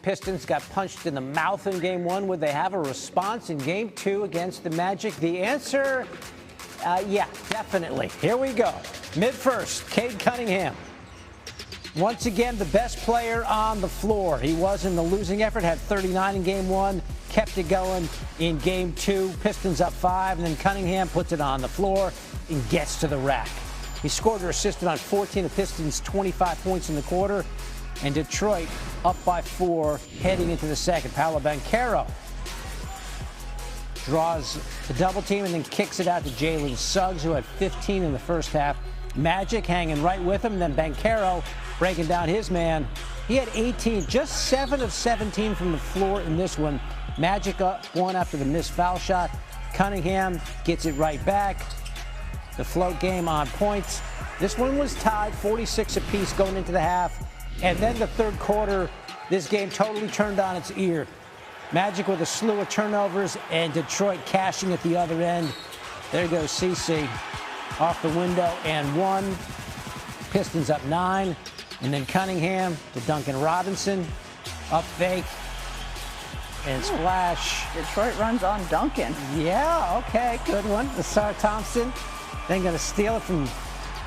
Pistons got punched in the mouth in Game 1. Would they have a response in Game 2 against the Magic? The answer, yeah, definitely. Here we go. Mid-first, Cade Cunningham. Once again, the best player on the floor. He was in the losing effort, had 39 in Game 1, kept it going in Game 2. Pistons up 5, and then Cunningham puts it on the floor and gets to the rack. He scored or assisted on 14 of Pistons' 25 points in the quarter, and Detroit up by 4 heading into the second. Paolo Banchero draws the double team and then kicks it out to Jalen Suggs, who had 15 in the first half. Magic hanging right with him, and then Banchero breaking down his man. He had 18, just 7 of 17 from the floor in this one. Magic up 1 after the missed foul shot. Cunningham gets it right back. The float game on points. This one was tied 46 apiece going into the half. And then the third quarter, this game totally turned on its ear. Magic with a slew of turnovers and Detroit cashing at the other end. There goes CC off the window and 1. Pistons up 9. And then Cunningham to Duncan Robinson. Up fake. And splash. Detroit runs on Duncan. Yeah, okay, good one. Asar Thompson. Then going to steal it from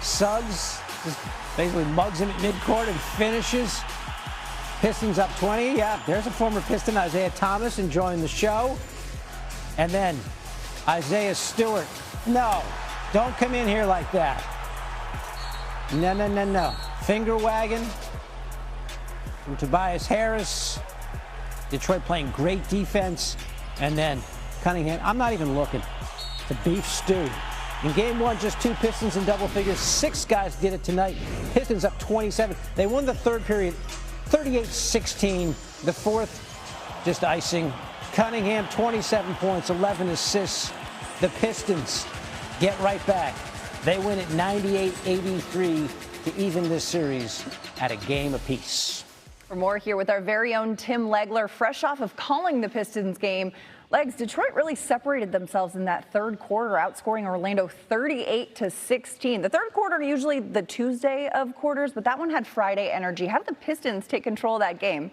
Suggs. Just basically mugs him at midcourt and finishes. Pistons up 20. Yeah, there's a former Piston, Isaiah Thomas, enjoying the show. And then Isaiah Stewart. No, don't come in here like that. No, no, no, no. Finger wagging from Tobias Harris. Detroit playing great defense. And then Cunningham, I'm not even looking. The beef stew. In Game 1, just 2 Pistons in double figures. 6 guys did it tonight. Pistons up 27. They won the third period 38-16. The fourth, just icing. Cunningham, 27 points, 11 assists. The Pistons get right back. They win at 98-83 to even this series at a game apiece. For more, here with our very own Tim Legler, fresh off of calling the Pistons game. Legs, Detroit really separated themselves in that third quarter, outscoring Orlando 38-16. The third quarter, usually the Tuesday of quarters, but that one had Friday energy. How did the Pistons take control of that game?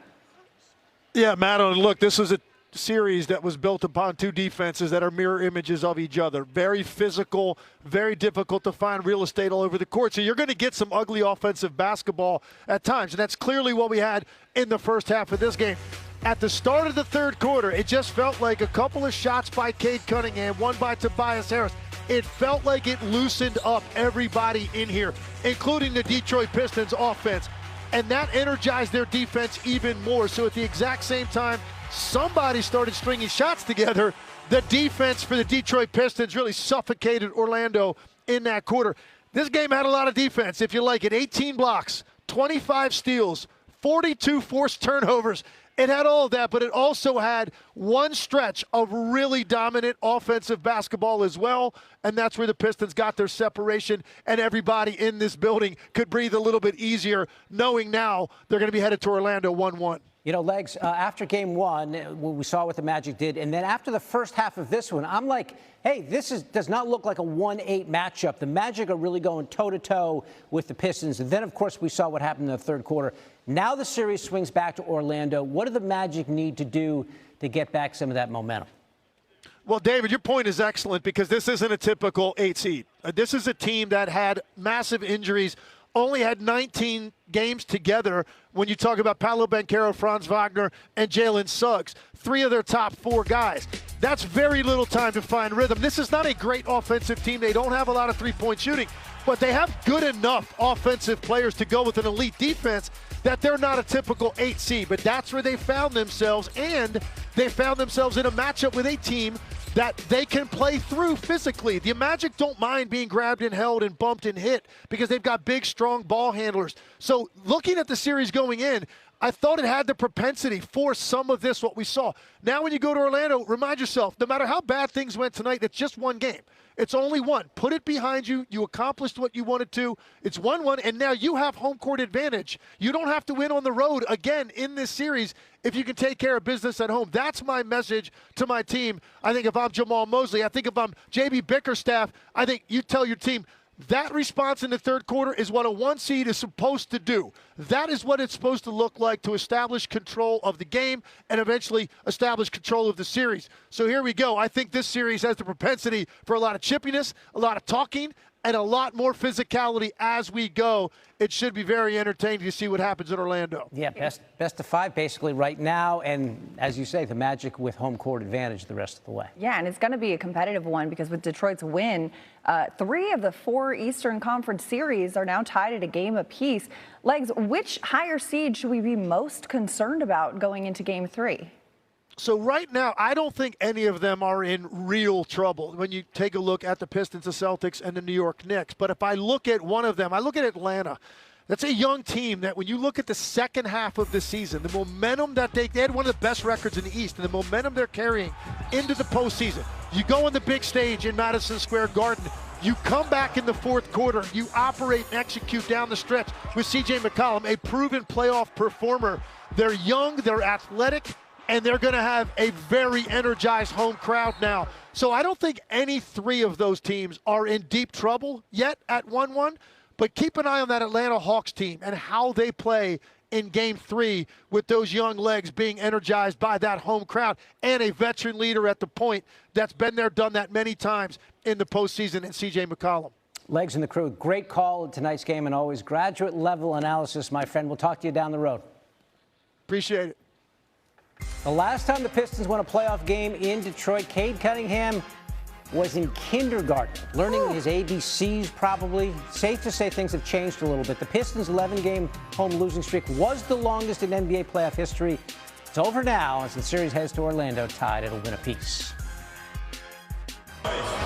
Yeah, Madeline, look, this was a series that was built upon 2 defenses that are mirror images of each other. Very physical, very difficult to find real estate all over the court. So you're going to get some ugly offensive basketball at times, and that's clearly what we had in the first half of this game. At the start of the third quarter, it just felt like a couple of shots by Cade Cunningham, one by Tobias Harris. It felt like it loosened up everybody in here, including the Detroit Pistons offense. And that energized their defense even more. So at the exact same time, somebody started stringing shots together. The defense for the Detroit Pistons really suffocated Orlando in that quarter. This game had a lot of defense, if you like it. 18 blocks, 25 steals, 42 forced turnovers. It had all of that, but it also had one stretch of really dominant offensive basketball as well, and that's where the Pistons got their separation, and everybody in this building could breathe a little bit easier, knowing now they're going to be headed to Orlando 1-1. You know, Legs, after Game 1, we saw what the Magic did, and then after the first half of this one, I'm like, hey, does not look like a 1-8 matchup. The Magic are really going toe-to-toe with the Pistons, and then, of course, we saw what happened in the third quarter. Now the series swings back to Orlando. What do the Magic need to do to get back some of that momentum? Well, David, your point is excellent because this isn't a typical 8 seed. This is a team that had massive injuries, only had 19 games together when you talk about Paolo Banchero, Franz Wagner, and Jalen Suggs, 3 of their top 4 guys. That's very little time to find rhythm. This is not a great offensive team. They don't have a lot of three-point shooting, but they have good enough offensive players to go with an elite defense that they're not a typical 8 seed. But that's where they found themselves, and they found themselves in a matchup with a team that they can play through physically. The Magic don't mind being grabbed and held and bumped and hit because they've got big, strong ball handlers. So looking at the series going in, I thought it had the propensity for some of this, what we saw. Now when you go to Orlando, remind yourself, no matter how bad things went tonight, it's just one game. It's only one. Put it behind you. You accomplished what you wanted to. It's 1-1, and now you have home court advantage. You don't have to win on the road again in this series if you can take care of business at home. That's my message to my team. I think if I'm Jamal Mosley, I think if I'm J.B. Bickerstaff, I think you tell your team, That response in the third quarter is what a 1 seed is supposed to do. That is what it's supposed to look like to establish control of the game and eventually establish control of the series. So here we go. I think this series has the propensity for a lot of chippiness, a lot of talking, and a lot more physicality as we go. It should be very entertaining to see what happens in Orlando. Yeah, best of 5 basically right now. And as you say, the Magic with home court advantage the rest of the way. Yeah, and it's going to be a competitive one because with Detroit's win, 3 of the 4 Eastern Conference series are now tied at a game apiece. Legs, which higher seed should we be most concerned about going into Game 3? So right now, I don't think any of them are in real trouble when you take a look at the Pistons, the Celtics, and the New York Knicks. But if I look at one of them, I look at Atlanta. That's a young team that when you look at the second half of the season, the momentum that they had one of the best records in the East, and the momentum they're carrying into the postseason. You go on the big stage in Madison Square Garden. You come back in the fourth quarter. You operate and execute down the stretch with C.J. McCollum, a proven playoff performer. They're young, they're athletic, and they're going to have a very energized home crowd now. So I don't think any 3 of those teams are in deep trouble yet at 1-1, but keep an eye on that Atlanta Hawks team and how they play in Game 3 with those young legs being energized by that home crowd and a veteran leader at the point that's been there, done that many times in the postseason in C.J. McCollum. Legs and the crew, great call in tonight's game and always graduate level analysis, my friend. We'll talk to you down the road. Appreciate it. The last time the Pistons won a playoff game in Detroit, Cade Cunningham was in kindergarten, learning his ABCs probably. Safe to say things have changed a little bit. The Pistons' 11-game home losing streak was the longest in NBA playoff history. It's over now as the series heads to Orlando tied. It'll win apiece.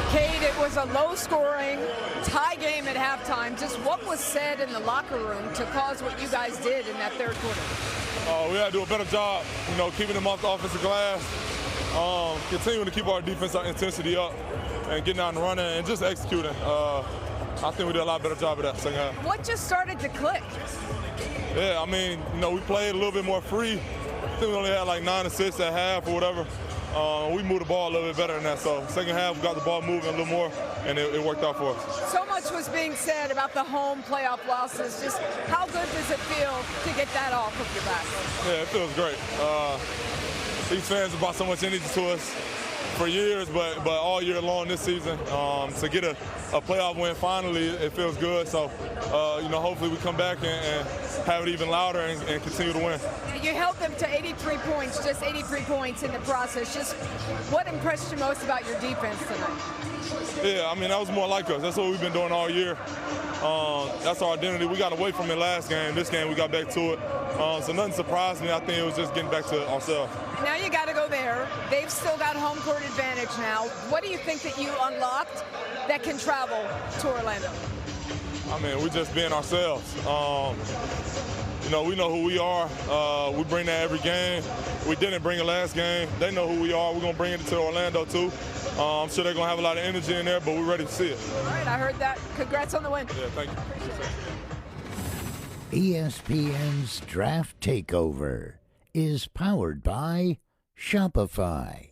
Cade, it was a low-scoring tie game at halftime. Just what was said in the locker room to cause what you guys did in that third quarter? We had to do a better job, keeping them off the offensive glass, continuing to keep our defensive intensity up, and getting out and running and just executing. I think we did a lot better job of that second half. What just started to click? Yeah, we played a little bit more free. I think we only had like 9 assists at half or whatever. We moved the ball a little bit better than that. So second half, we got the ball moving a little more, and it worked out for us. So much was being said about the home playoff losses. Just how good does it feel to get that off of your back? Yeah, it feels great. These fans have brought so much energy to us for years, but all year long this season. To get a playoff win finally, it feels good. So, hopefully we come back and have it even louder and continue to win. You held them to 83 points, just 83 points in the process. Just what impressed you most about your defense tonight? Yeah, that was more like us. That's what we've been doing all year. That's our identity. We got away from it last game. This game, we got back to it. So nothing surprised me. I think it was just getting back to ourselves. Now you got to go there. They've still got home court advantage now. What do you think that you unlocked that can travel to Orlando? We're just being ourselves. We know who we are. We bring that every game. We didn't bring it last game. They know who we are. We're going to bring it to Orlando, too. I'm sure they're going to have a lot of energy in there, but we're ready to see it. All right, I heard that. Congrats on the win. Yeah, thank it. you. ESPN's Draft Takeover is powered by Shopify.